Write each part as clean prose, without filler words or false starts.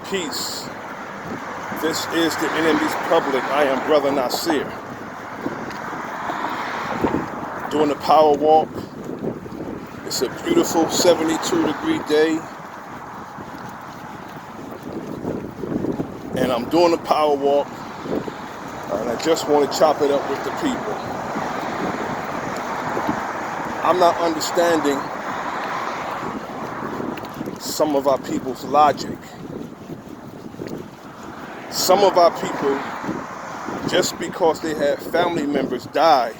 Peace. This is the enemy's public. I am Bro.Nasir. Doing the power walk. It's a beautiful 72-degree day. And I'm doing the power walk. And I just want to chop it up with the people. I'm not understanding some of our people's logic. Some of our people, just because they have family members die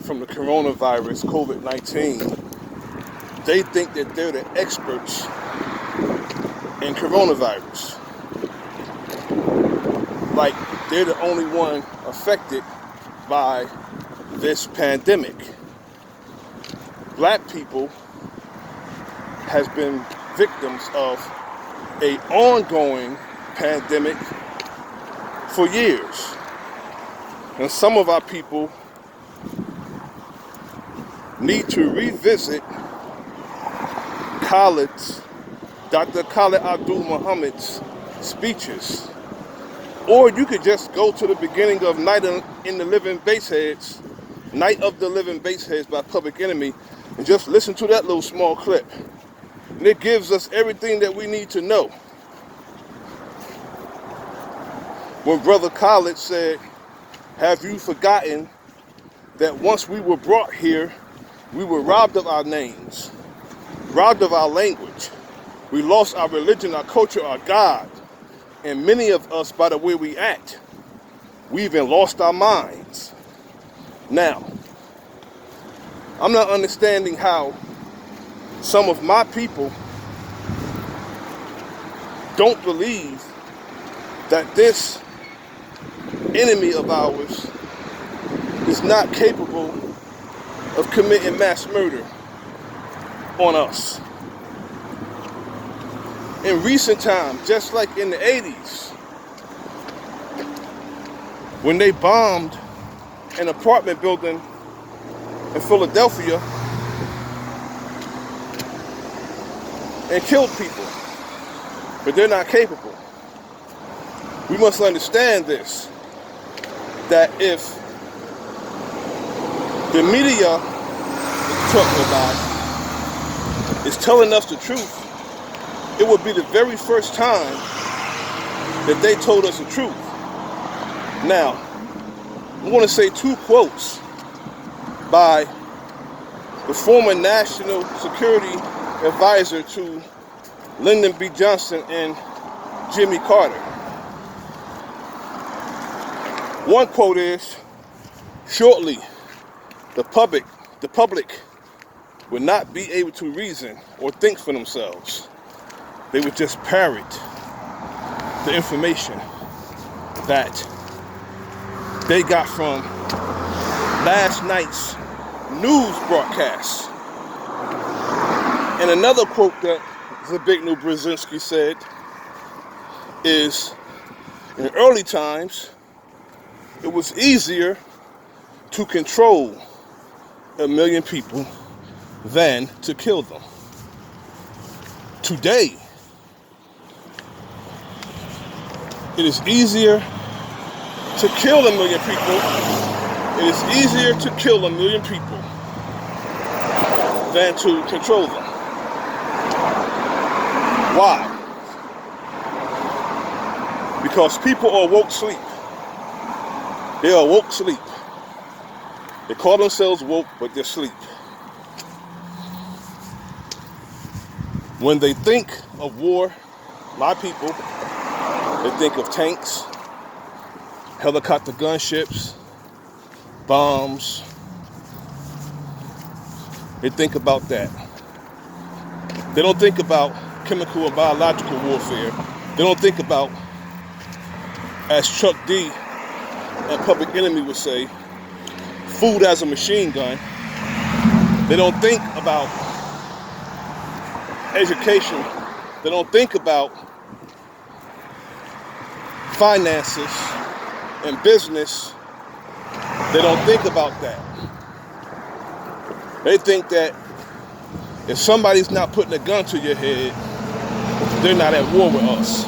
from the coronavirus, COVID-19, they think that they're the experts in coronavirus. Like they're the only one affected by this pandemic. Black people has been victims of an ongoing pandemic for years. And some of our people need to revisit Dr. Khalid Abdul Muhammad's speeches. Or you could just go to the beginning of Night of the Living Baseheads by Public Enemy, and just listen to that little small clip. And it gives us everything that we need to know. When Brother Khalid said, "Have you forgotten that once we were brought here, we were robbed of our names, robbed of our language. We lost our religion, our culture, our God. And many of us, by the way we act, we even lost our minds." Now, I'm not understanding how some of my people don't believe that this enemy of ours is not capable of committing mass murder on us. In recent times, just like in the 80s, when they bombed an apartment building in Philadelphia and killed people, but they're not capable. We must understand this, that if the media talking about is telling us the truth, it would be the very first time that they told us the truth. Now, I want to say two quotes by the former National Security Advisor to Lyndon B. Johnson and Jimmy Carter. One quote is, "Shortly, the public would not be able to reason or think for themselves. They would just parrot the information that they got from last night's news broadcast." And another quote that Zbigniew Brzezinski said is, "In early times, it was easier to control 1 million people than to kill them. Today, it is easier to kill 1 million people. It is easier to kill 1 million people than to control them." Why? Because people are woke sleep. They are woke sleep. They call themselves woke, but they're asleep. When they think of war, my people, they think of tanks, helicopter gunships, bombs. They think about that. They don't think about chemical or biological warfare. They don't think about, as Chuck D and Public Enemy would say, food as a machine gun. They don't think about education. They don't think about finances and business. They don't think about that. They think that if somebody's not putting a gun to your head, they're not at war with us.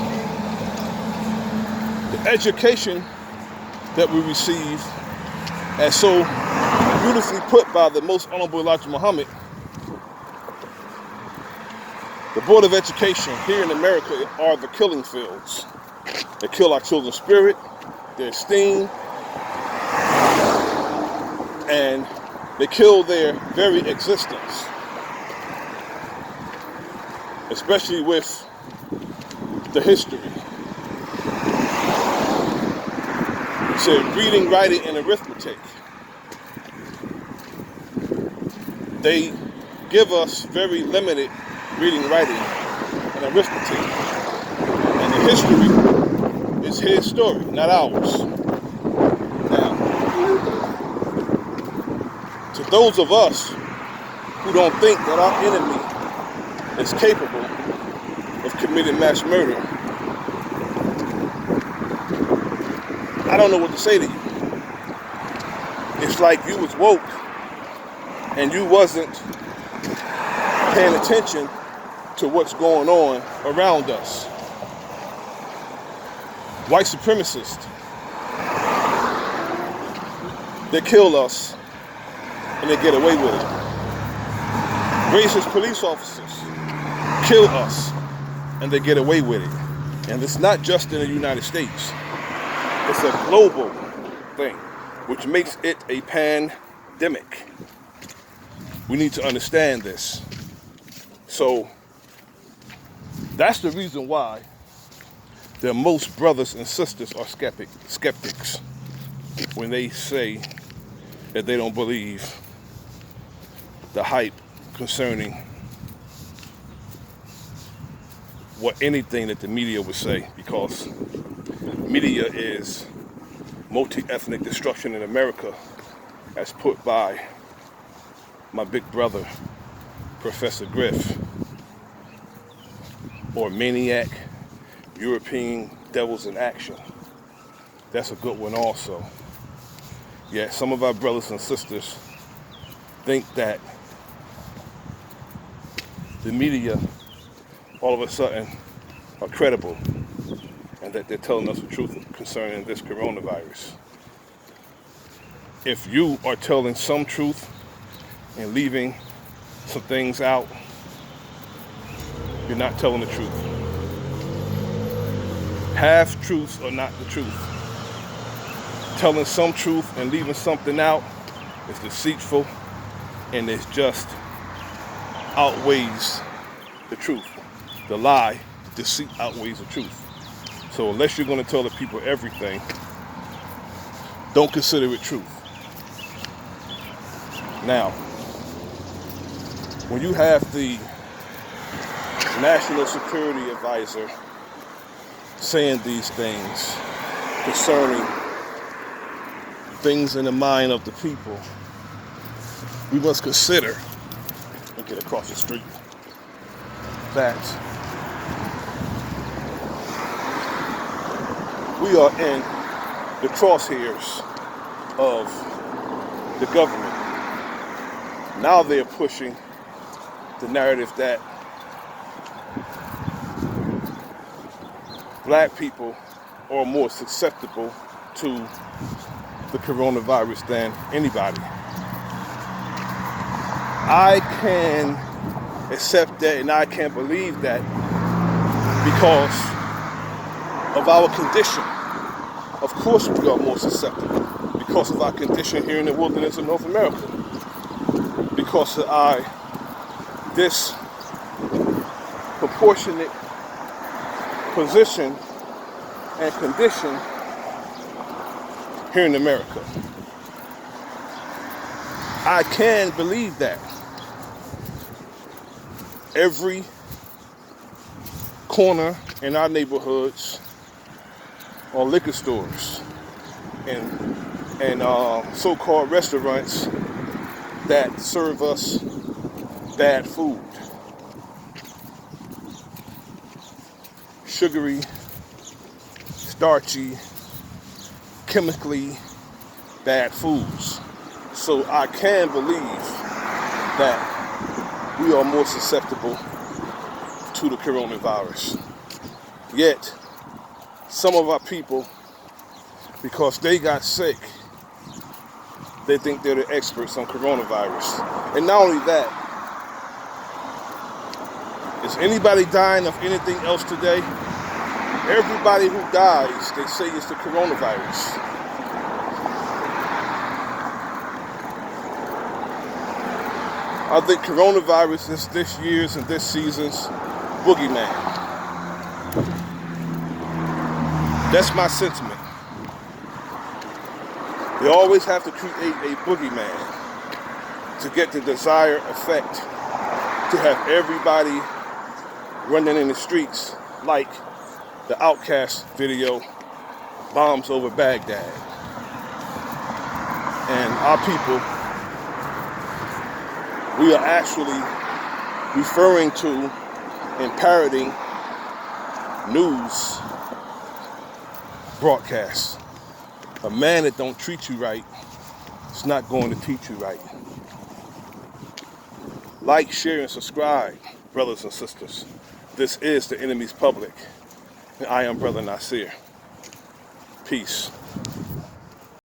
education that we receive, as so beautifully put by the most honorable Elijah Muhammad, the Board of Education here in America are the killing fields. They kill our children's spirit, their esteem, and they kill their very existence. Especially with the history. So reading, writing, and arithmetic. They give us very limited reading, writing, and arithmetic. And the history is his story, not ours. Now, to those of us who don't think that our enemy is capable of committing mass murder, I don't know what to say to you. It's like you was woke and you wasn't paying attention to what's going on around us. White supremacists, they kill us and they get away with it. Racist police officers kill us and they get away with it. And it's not just in the United States. It's a global thing, which makes it a pandemic. We need to understand this. So that's the reason why that most brothers and sisters are skeptics when they say that they don't believe the hype concerning what anything that the media would say, because media is multi-ethnic destruction in America as put by my big brother, Professor Griff, or Maniac, European Devils in Action. That's a good one also. Yeah, some of our brothers and sisters think that the media all of a sudden are credible and that they're telling us the truth concerning this coronavirus. If you are telling some truth and leaving some things out, you're not telling the truth. Half truths are not the truth. Telling some truth and leaving something out is deceitful, and it just outweighs the truth. The lie, deceit outweighs the truth. So unless you're going to tell the people everything, don't consider it truth. Now, when you have the National Security Advisor saying these things concerning things in the mind of the people, we must consider, and get across the street, that we are in the crosshairs of the government. Now they're pushing the narrative that black people are more susceptible to the coronavirus than anybody. I can accept that and I can believe that because of our condition. Of course we are more susceptible because of our condition here in the wilderness of North America. Because of our disproportionate position and condition here in America. I can believe that. Every corner in our neighborhoods are liquor stores and so-called restaurants that serve us bad food. Sugary, starchy, chemically bad foods. So I can believe that we are more susceptible to the coronavirus. Yet, some of our people because they got sick. They think they're the experts on coronavirus. And not only that, is anybody dying of anything else today? Everybody who dies, they say it's the coronavirus. I think coronavirus is this year's and this season's boogeyman. That's my sentiment. They always have to create a boogeyman to get the desired effect, to have everybody running in the streets like the Outcast video, Bombs Over Baghdad. And our people, we are actually referring to and parroting news broadcasts. A man that don't treat you right is not going to teach you right. Like, share, and subscribe, brothers and sisters. This is The Enemy's Public, and I am Brother Nasir. Peace.